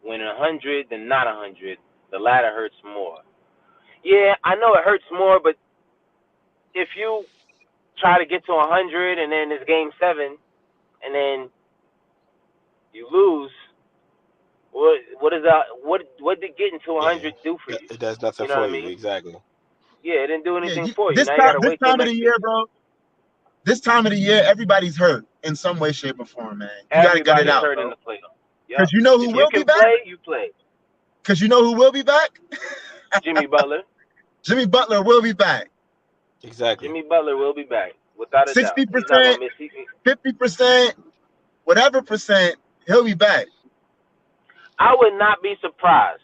when 100 than not 100. The latter hurts more. Yeah, I know it hurts more, but if you try to get to 100 and then it's game 7 and then you lose, what is that? What did getting to Yeah. 100 do for you? It does nothing You know what for I you. mean? Exactly. Yeah, it didn't do Yeah, anything for you. Now you gotta this wait till time of the next year, year. bro. This time of the year, everybody's hurt in some way, shape, or form, man. You got to gut it Everybody's out, Yeah. hurt in bro. the playoffs. Yep. Because you know who If you will be can back. play, you play. Because you know who will be back. Jimmy Butler. Jimmy Butler will be back. Exactly. Jimmy Butler will be back without a doubt. Sixty He's not gonna percent, miss. 50%, whatever percent, he'll be back. I would not be surprised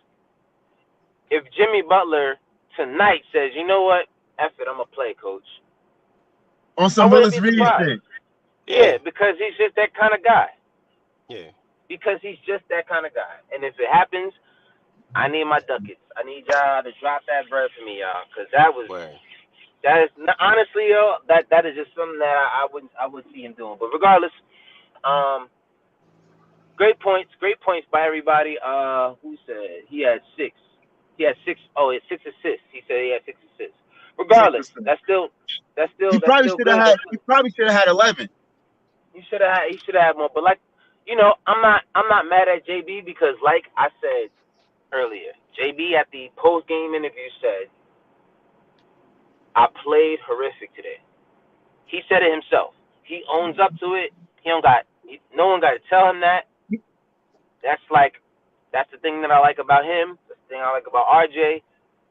if Jimmy Butler tonight says, "You know what? F it, I'm gonna play, coach." On I some wouldn't Willis be Reed surprised. shit. Yeah, Yeah. because he's just that kind of guy. Yeah. Because he's just that kind of guy. And if it happens, I need my ducats. I need y'all to drop that bread for me, y'all, because Word. that is honestly, yo, that is just something that I wouldn't see him doing. But regardless, um, great points by everybody. Who said he had 6? He had 6. Oh, he had 6 assists. He said he had 6 assists. Regardless, 6%. that's He still probably should have good. had. He probably should have had 11. He should have had more. But like, I'm not mad at JB because like I said earlier, JB at the post game interview said, I played horrific today. He said it himself. He owns up to it. No one got to tell him that. That's the thing that I like about him. That's the thing I like about RJ.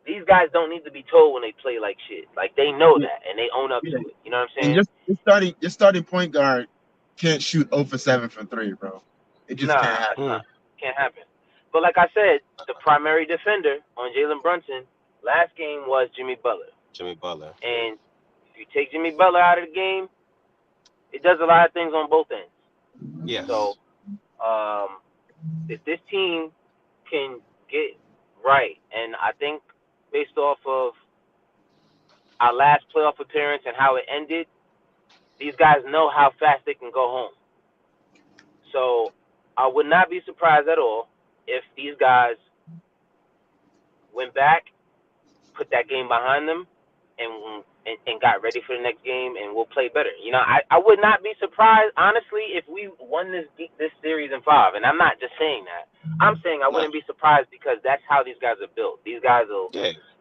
These guys don't need to be told when they play like shit. Like they know Yeah, that and they own up yeah. to it. You know what I'm And saying? your starting point guard can't shoot 0 for 7 from 3, bro. It just can't Nah, it's happen. Mm. not. Can't happen. But like I said, the primary defender on Jalen Brunson last game was Jimmy Butler. Jimmy Butler. And if you take Jimmy Butler out of the game, it does a lot of things on both ends. So Yes. if this team can get right, and I think based off of our last playoff appearance and how it ended, these guys know how fast they can go home. So I would not be surprised at all if these guys went back, put that game behind them, and got ready for the next game, and we'll play better. I would not be surprised, honestly, if we won this series in 5. And I'm not just saying that. I'm saying I wouldn't be surprised because that's how these guys are built. These guys will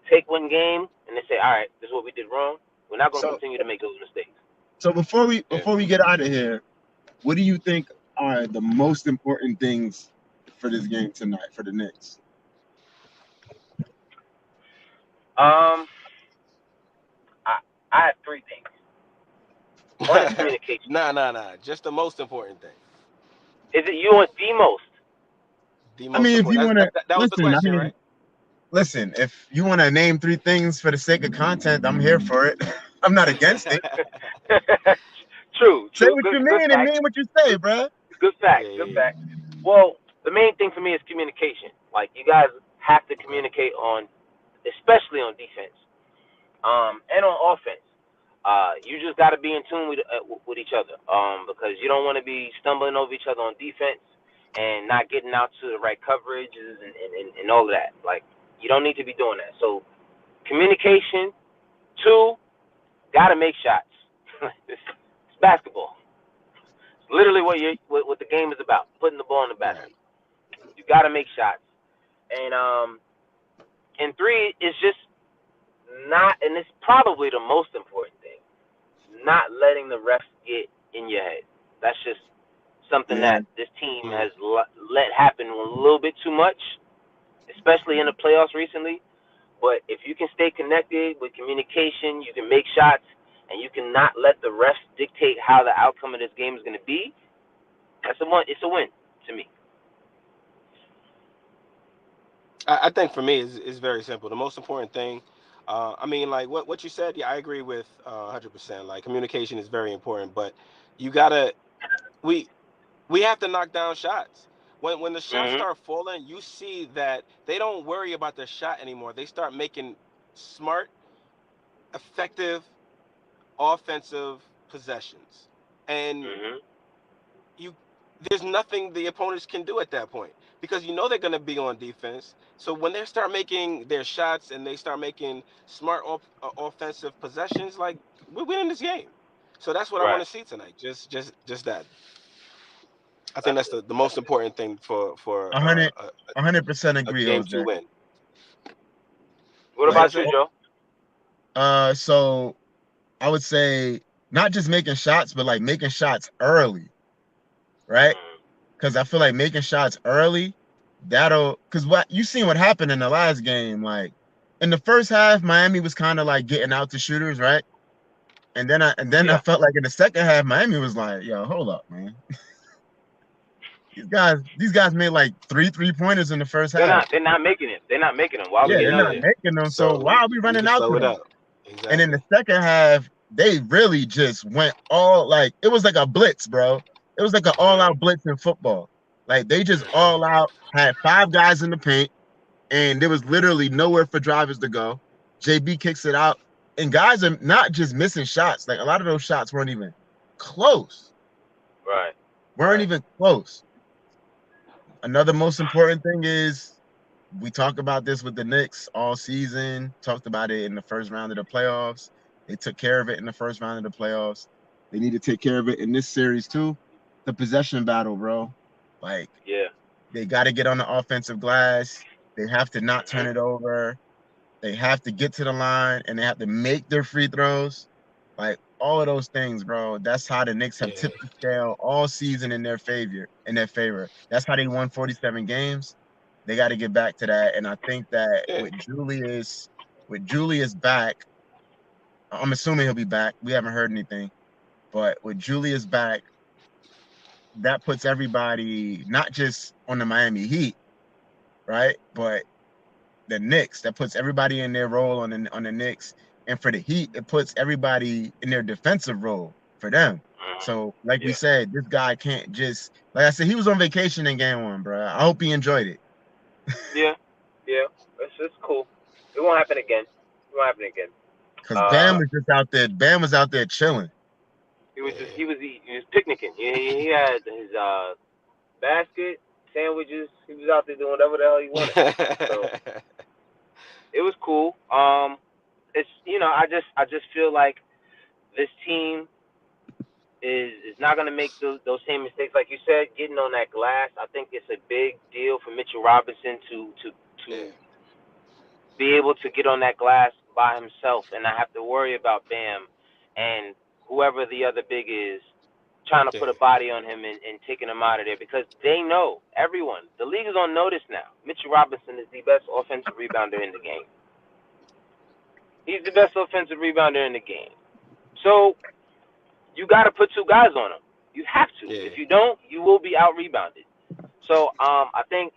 take one game and they say, all right, this is what we did wrong. We're not going to continue to make those mistakes. So before we get out of here, what do you think are the most important things for this game tonight for the Knicks? I have 3 things. One is communication. Nah. Just the most important thing. Is it you want the most? I mean, if you want to, that was the question, right? Listen, if you want to name 3 things for the sake of content, I'm here for it. I'm not against it. True. Say what you mean and mean what you say, bro. Good fact. Well, the main thing for me is communication. Like, you guys have to communicate especially on defense, and on offense. You just got to be in tune with each other, because you don't want to be stumbling over each other on defense and not getting out to the right coverages and all of that. Like, you don't need to be doing that. So, communication. 2, got to make shots. It's basketball. It's literally what the game is about, putting the ball in the basket. You got to make shots. And 3 is just not, and it's probably the most important thing, not letting the refs get in your head. That's just something that this team has let happen a little bit too much, especially in the playoffs recently. But if you can stay connected with communication, you can make shots, and you cannot let the refs dictate how the outcome of this game is going to be, it's a win to me. I think for me is very simple. The most important thing, I mean, like what you said, I agree with 100%. Like, communication is very important, but we have to knock down shots. When the shots start falling, you see that they don't worry about the shot anymore. They start making smart, effective, offensive possessions, and there's nothing the opponents can do at that point, because they're going to be on defense. So when they start making their shots and they start making smart offensive possessions, like, we're winning this game. So that's what I want to see tonight. Just that. I think that's the most important thing for 100% agree. Game 2 win. What about you, Joe? So I would say not just making shots, but like making shots early, right? Because I feel like making shots early, because what you seen what happened in the last game, like in the first half, Miami was kind of like getting out the shooters, right? And then I felt like in the second half, Miami was like, yo, hold up, man. These guys made like 3 3-pointers in the first half. They're not making it. They're not making them. Why are we they're not making them. So why are we running out to them? Exactly. And in the second half, they really just went it was like a blitz, bro. It was like an all-out blitz in football. Like, they just all out had 5 guys in the paint, and there was literally nowhere for drivers to go. JB kicks it out, and guys are not just missing shots. Like, a lot of those shots weren't even close. Right. Weren't even close. Another most important thing is, we talk about this with the Knicks all season, talked about it in the first round of the playoffs. They took care of it in the first round of the playoffs. They need to take care of it in this series too. The possession battle, bro. Like, they got to get on the offensive glass. They have to not turn it over. They have to get to the line, and they have to make their free throws. Like, all of those things, bro. That's how the Knicks have tipped the scale all season in their favor. That's how they won 47 games. They got to get back to that. And I think that with Julius back, I'm assuming he'll be back. We haven't heard anything. But with Julius back, that puts everybody not just on the Miami Heat, right? But the Knicks, that puts everybody in their role on the Knicks. And for the Heat, it puts everybody in their defensive role for them. So, like we said, this guy can't just, like I said, he was on vacation in game 1, bro. I hope he enjoyed it. Yeah. It's cool. It won't happen again. Because Bam was just out there. Bam was out there chilling. He was picnicking. He had basket, sandwiches. He was out there doing whatever the hell he wanted. So it was cool. It's I just feel like this team is not going to make those same mistakes, like you said, getting on that glass. I think it's a big deal for Mitchell Robinson to Yeah. be able to get on that glass by himself and not have to worry about Bam and whoever the other big is trying to put a Yeah. body on him and taking him out of there, because they know, everyone, the league is on notice now. Mitchell Robinson is the best offensive rebounder in the game. He's the best offensive rebounder in the game. So you got to put two guys on him. You have to. Yeah. If you don't, you will be out rebounded. So I think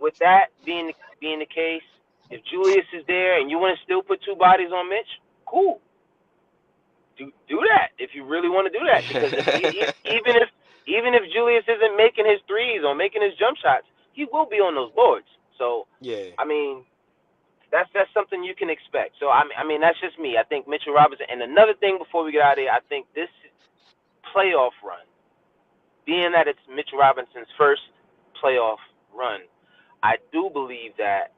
with that being the case, if Julius is there and you want to still put two bodies on Mitch, cool. Do that if you really want to do that, because even if Julius isn't making his threes or making his jump shots, he will be on those boards. So Yeah. I mean, that's something you can expect. So I mean that's just me. I think Mitchell Robinson. And another thing before we get out of here, I think this playoff run, being that it's Mitchell Robinson's first playoff run, I do believe that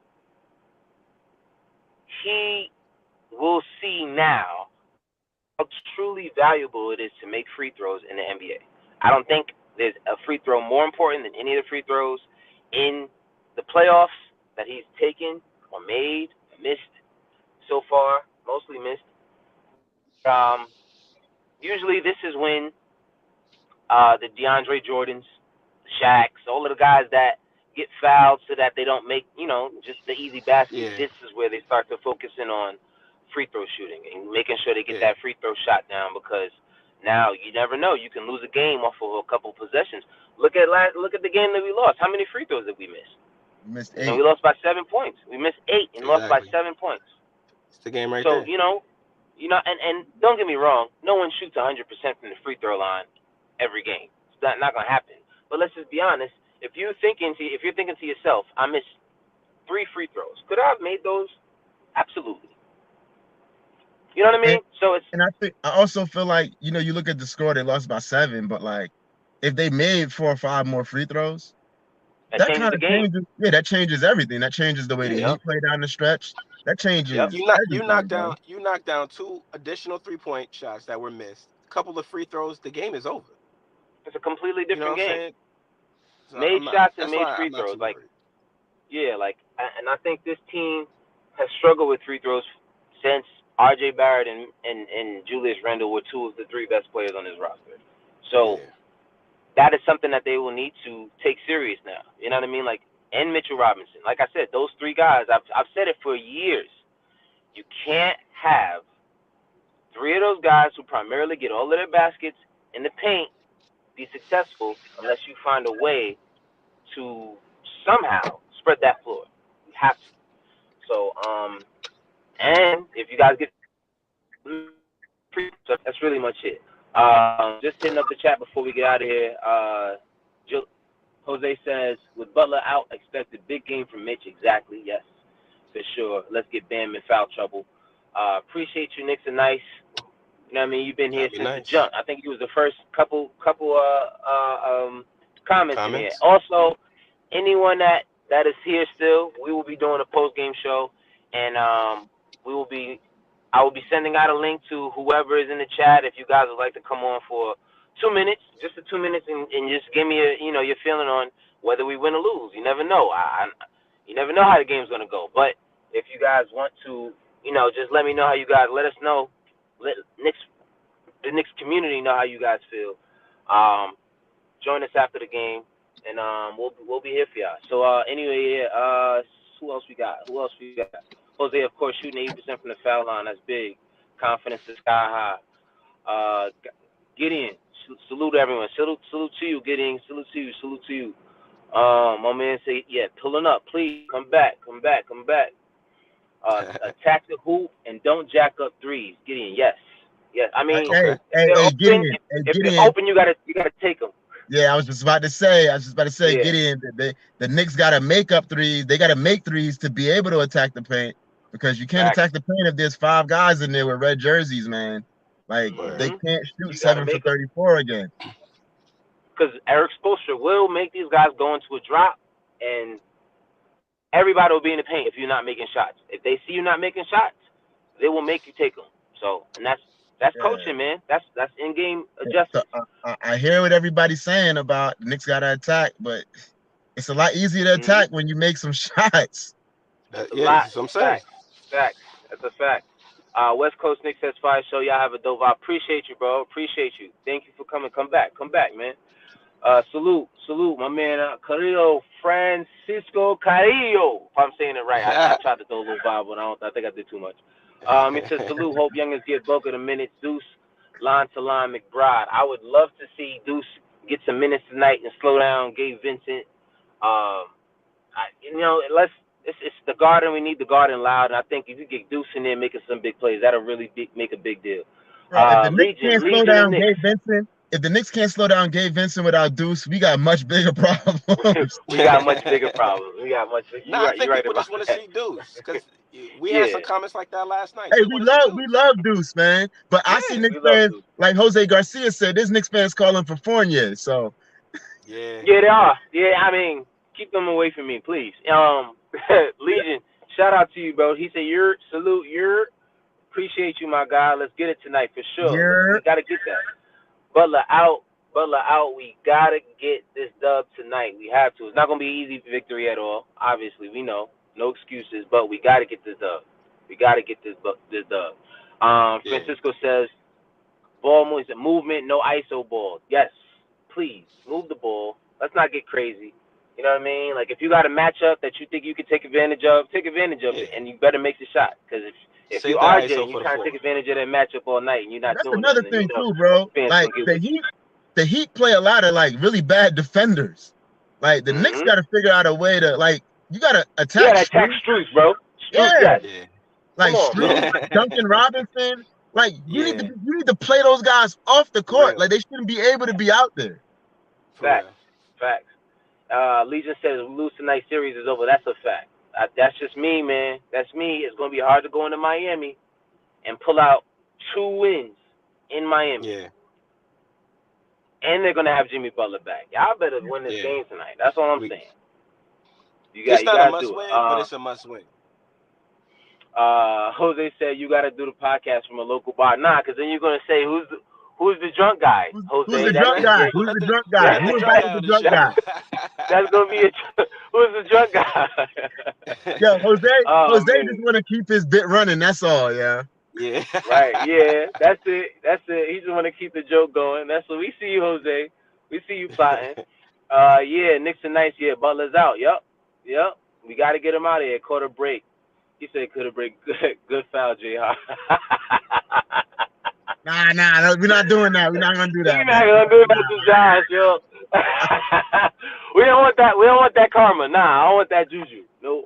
he will see now how truly valuable it is to make free throws in the NBA. I don't think there's a free throw more important than any of the free throws in the playoffs that he's taken or made, missed so far, mostly missed. Um, Usually this is when the DeAndre Jordans, the Shaqs, all of the guys that get fouled so that they don't make, just the easy basket. Yeah. This is where they start to focus in on free throw shooting and making sure they get Yeah. that free throw shot down, because now you never know. You can lose a game off of a couple possessions. Look at the game that we lost. How many free throws did we miss? You missed And 8. we lost by 7 points. We missed 8 and lost by Exactly. 7 points. It's the game right So, there. and don't get me wrong, no one shoots 100% from the free throw line every game. It's not going to happen. But let's just be honest. If you're thinking to yourself, I missed 3 free throws, could I have made those? Absolutely. You know what I And, mean? So it's and I also feel like, you look at the score, they lost by 7, but like if they made 4 or 5 more free throws, that that changes kind the of game. changes. Yeah, that changes everything. That changes the way the Yeah. Yep. Heat play down the stretch. That Yep. changes You knocked everything, bro. down 2 additional 3-point shots that were missed. A couple of free throws, the game is over. It's a completely You know different what I'm game. saying? So Made shots and that's made why free I'm not throws. too Like, worried. yeah, and I think this team has struggled with free throws since R.J. Barrett and Julius Randle were 2 of the 3 best players on his roster. So Yeah. that is something that they will need to take serious now. You know what I mean? Like, and Mitchell Robinson. Like I said, those 3 guys, I've said it for years. You can't have 3 of those guys who primarily get all of their baskets in the paint be successful unless you find a way to somehow spread that floor. You have to. So, and if you guys get that's really much it. Just hitting up the chat before we get out of here. Jose says, with Butler out, expect a big game from Mitch. Exactly, yes, for sure. Let's get Bam in foul trouble. Appreciate you, Knicks and Nice. You know what I mean? You've been here That'd be since the nice. jump. I think you was the first couple comments in here. Comments? Also, anyone that is here still, we will be doing a post game show, and I will be sending out a link to whoever is in the chat if you guys would like to come on for 2 minutes, just for 2 minutes, and just give me your feeling on whether we win or lose. You never know. You never know how the game's gonna go. But if you guys want to, just let me know how you guys. Let us know. Let the Knicks community know how you guys feel. Join us after the game, and we'll be here for y'all. So anyway, yeah. Who else we got? Jose, of course, shooting 80% from the foul line. That's big. Confidence is sky high. Gideon, salute everyone. Salute to you, Gideon. Salute to you. My man say, yeah, pulling up. Please come back. Attack the hoop and don't jack up threes. Gideon, yes. I mean, Hey, Okay. if they're get open, in. Hey, if get they're in. open, you gotta take them. Yeah, I was just about to say, Yeah. get in. The Knicks got to make up threes. They got to make threes to be able to attack the paint, because you can't Facts. attack the paint if there's 5 guys in there with red jerseys, man. Like, Right. they can't shoot You gotta 7 for make them. 34 again. because Eric Spoelstra will make these guys go into a drop, and everybody will be in the paint if you're not making shots. If they see you not making shots, they will make you take them. So, and that's Yeah. coaching, man. That's in-game So, adjustments. I hear what everybody's saying about the Knicks got to attack, but it's a lot easier to attack when you make some shots. That's a Yeah, lot. that's what I'm saying. Facts. That's a fact. West Coast Knicks says fire show. Y'all have a dope. I appreciate you, bro. Appreciate you. Thank you for coming. Come back, man. Salute, my man, Carrillo, Francisco Carrillo. If I'm saying it right, I tried to throw a little vibe, but I think I did too much. He says, salute, hope youngins get bulk of the minutes. Deuce, line to line, McBride. I would love to see Deuce get some minutes tonight and slow down Gabe Vincent. It's the Garden. We need the Garden loud, and I think if you get Deuce in there making some big plays, that'll really make a big deal. Bro, if the Knicks Legion can't slow down and Gabe Vincent, if the Knicks can't slow down Gabe Vincent without Deuce, we got much bigger problems. we got much bigger problems. We got much bigger. I think right people about just want to that. see Deuce because we had some comments like that last night. Hey, They wanna see Deuce. we love Deuce, man. But I see Knicks fans, like Jose Garcia said, this Knicks fans calling for Fournier. So yeah, they are. Yeah, I mean, keep them away from me, please. Legion, shout out to you, bro. He said, salute, appreciate you, my guy. Let's get it tonight for sure. We gotta get that. Butler out. We gotta get this dub tonight. We have to. It's not gonna be an easy victory at all. Obviously, we know. No excuses, but we gotta get this dub. We gotta get this dub. Francisco says, ball movement, no ISO ball. Yes, please move the ball. Let's not get crazy. You know what I mean? Like if you got a matchup that you think you can take advantage of it, and you better make the shot. Because if you RJ and you trying to take advantage of that matchup all night and you're not doing another nothing, thing too, bro. Like the Heat play a lot of like really bad defenders. Like the Knicks got to figure out a way to you got to attack. Yeah, attack Strus, bro. Yes. Yeah. Like Strus, Duncan Robinson. Like you need to play those guys off the court. Like they shouldn't be able to be out there. Facts. Legion says lose tonight series is over. That's a fact. That's just me, man. That's me. It's gonna be hard to go into Miami and pull out 2 wins in Miami. Yeah. And they're gonna have Jimmy Butler back. Y'all better win this game tonight. That's all I'm saying. It's not a must win, but it's a must win. Jose said you got to do the podcast from a local bar. Nah, because then you're gonna say who's the drunk guy? Jose. Who's the drunk guy? Who's the drunk guy? Who invited the drunk guy? That's gonna be who's the drunk guy? Yeah, Jose just want to keep his bit running. That's all. Yeah. Yeah. Right. Yeah. That's it. He just want to keep the joke going. That's what we see you, Jose. We see you plotting. Yeah. Knicks are nice. Yeah. Butler's out. Yep. We got to get him out of here. Quarter break. He said quarter break. Good foul, J.R. Nah. We're not doing that. We're not gonna do that. We're not gonna do that to Josh, yo. We don't want that. We don't want that karma. Nah, I don't want that juju. No,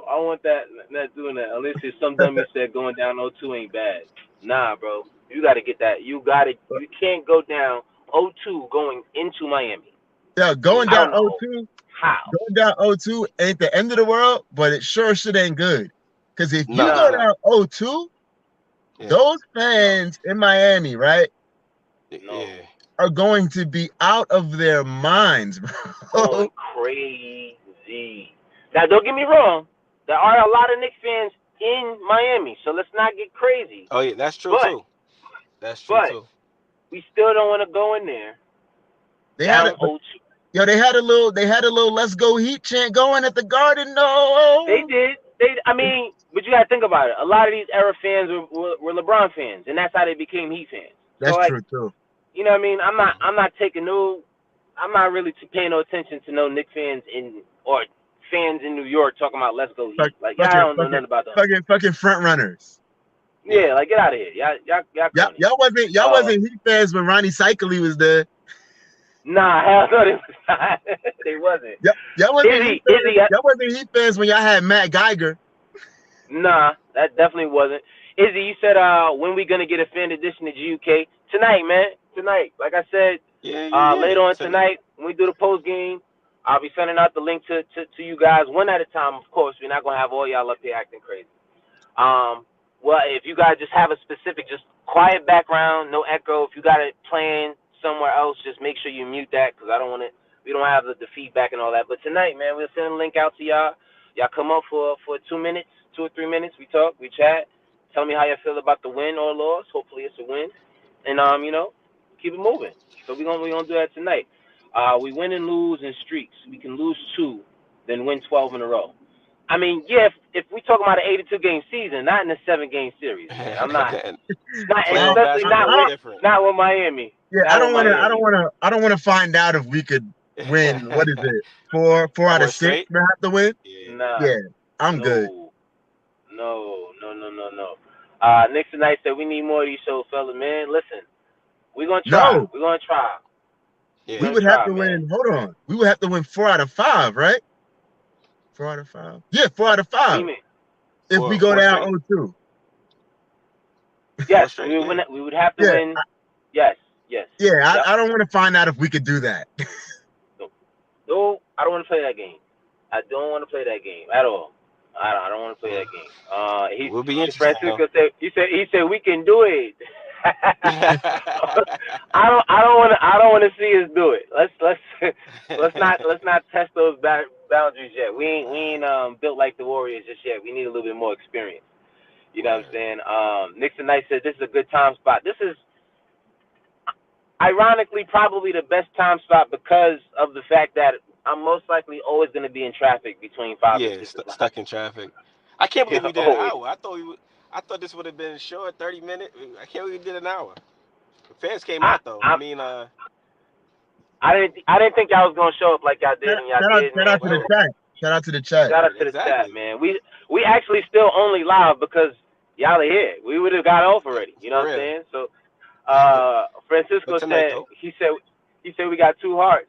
I don't want that. Not doing that. Unless it's some dummy said going down 0-2 ain't bad. Nah, bro. You got to get that. You got it. You can't go down 0-2 going into Miami. Yeah, going down 0-2. How? Going down 0-2 ain't the end of the world, but it sure shit ain't good. Because if you go down 0-2, those fans in Miami, right? Are going to be out of their minds, bro. Going crazy. Now, don't get me wrong. There are a lot of Knicks fans in Miami, so let's not get crazy. Oh, yeah, that's true, too. That's true, too. We still don't want to go in there. They had a little let's go Heat chant going at the Garden. No. They did. I mean, but you got to think about it. A lot of these era fans were LeBron fans, and that's how they became Heat fans. That's true, too. You know what I mean? I'm not really paying no attention to no Knicks fans or fans in New York talking about let's go Heat. I don't know nothing about them. Fucking front runners. Yeah, get out of here. Y'all wasn't Heat fans when Ronnie Cycli was there. Nah, hell no, they was not. They wasn't. Y'all wasn't Heat fans when y'all had Matt Geiger. Nah, that definitely wasn't. Izzy, you said when we gonna get a fan edition of GUK? Tonight, man. Tonight. Like I said, later on tonight when we do the post game, I'll be sending out the link to you guys one at a time. Of course, we're not gonna have all y'all up here acting crazy. Well, if you guys just have a specific, just quiet background, no echo. If you got it playing somewhere else, just make sure you mute that because I don't want to. We don't have the feedback and all that. But tonight, man, we'll send a link out to y'all. Y'all come up for 2 minutes, 2 or 3 minutes. We talk, we chat. Tell me how you feel about the win or loss. Hopefully, it's a win, and keep it moving. So we're gonna do that tonight. We win and lose in streaks. We can lose 2, then win 12 in a row. I mean, yeah, if we talk about an 82-game season, not in a 7-game series, man. I'm not. Not Playoff especially basketball is different. not with Miami. Yeah, Not with Miami. I don't want to find out if we could win. What is it? Four out 4 of 6 straight? we have to win. Yeah. Nah. Yeah, I'm good. No. Knicks tonight said we need more of these shows, fellas. Man, listen, we're gonna try. No, We're gonna try. Yeah. we Gonna would have try, to man. win. Hold on, we would have to win 4 out of 5, right? 4 out of 5. Yeah, 4 out of What do 5. you mean? If we go 4 down straight. 0-2. Yes, 4 straight. Yeah. we would have to Yeah, win. Yes. yeah. Yep. I don't want to find out if we could do that. No, I don't want to play that game. I don't want to play that game at all. I don't want to play that game. It will be interesting though. Francisco said he said we can do it. I don't want to see us do it. Let's not test those boundaries yet. We ain't built like the Warriors just yet. We need a little bit more experience. You know what I'm saying? Nixon Knight said this is a good time spot. This is ironically probably the best time spot because of the fact that I'm most likely always going to be in traffic between 5 and 6 o'clock. Stuck in traffic. I can't believe we did an Always. hour. I thought this would have been short, 30 minutes. I can't believe we did an hour. The fans came out though. I mean, I didn't think y'all was gonna show up like y'all did, and y'all did. Shout out to the chat. Shout out to the chat. Shout out to the chat, man. We actually still only live because y'all are here. We would have got off already. You know what I'm saying? So, Francisco tonight, said he said we got 2 hearts.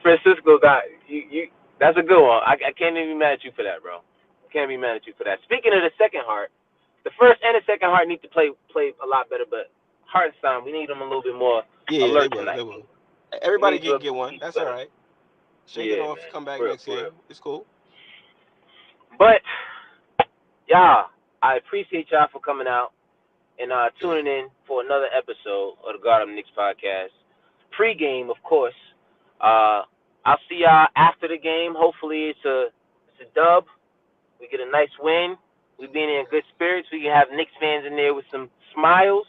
Francisco got you. That's a good one. I can't even be mad at you for that, bro. Can't be mad at you for that. Speaking of the second heart, the first and the second heart need to play a lot better, but Hartenstein, we need them a little bit more alert tonight. They will. Everybody can get one. That's all right. Shake it off. Man. Come back next year. It's cool. But y'all, I appreciate y'all for coming out and tuning in for another episode of the Garden Knicks podcast. Pregame, of course. I'll see y'all after the game. Hopefully it's a dub. We get a nice win. We being in good spirits. We can have Knicks fans in there with some smiles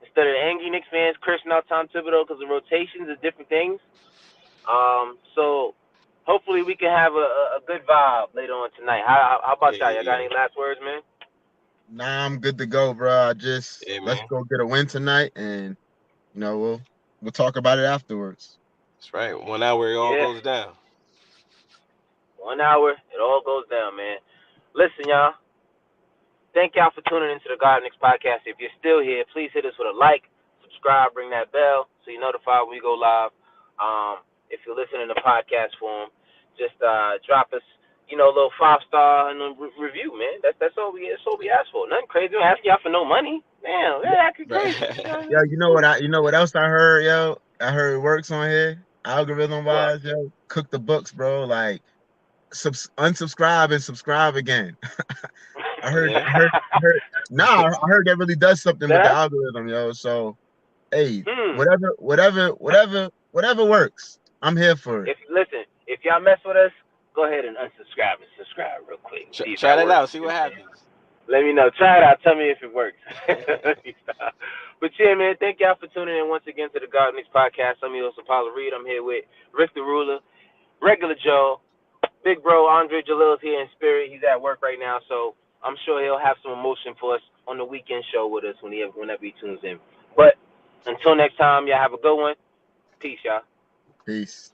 instead of the angry Knicks fans cursing out Tom Thibodeau because of rotations and different things. So hopefully we can have a good vibe later on tonight. How about y'all? Y'all got any last words, man? Nah, I'm good to go, bro. Let's go get a win tonight, and we'll talk about it afterwards. That's right. 1 hour, it all goes down. 1 hour, it all goes down, man. Listen, y'all. Thank y'all for tuning into the Garden Knicks podcast. If you're still here, please hit us with a like, subscribe, ring that bell so you're notified when we go live. If you're listening to podcast form, just drop us, a little 5-star and a review, man. That's all we ask for. Nothing crazy. We're asking y'all for no money. Man, we're acting crazy. Yo, you know what else I heard, yo? I heard it works on here. Algorithm wise, yo. Cook the books, bro. Like unsubscribe and subscribe again. I heard that really does something with the algorithm, yo. So hey, whatever works. I'm here for it. If y'all mess with us, go ahead and unsubscribe and subscribe real quick. Try that out. See what happens. Let me know. Try it out. Tell me if it works. But yeah, man, thank y'all for tuning in once again to the Garden Knicks podcast. I'm your host, Apollo Reed. I'm here with Rick the Ruler, Regular Joe, Big Bro Andre Jalil's here in spirit. He's at work right now, so I'm sure he'll have some emotion for us on the weekend show with us whenever he tunes in. But until next time, y'all have a good one. Peace, y'all. Peace.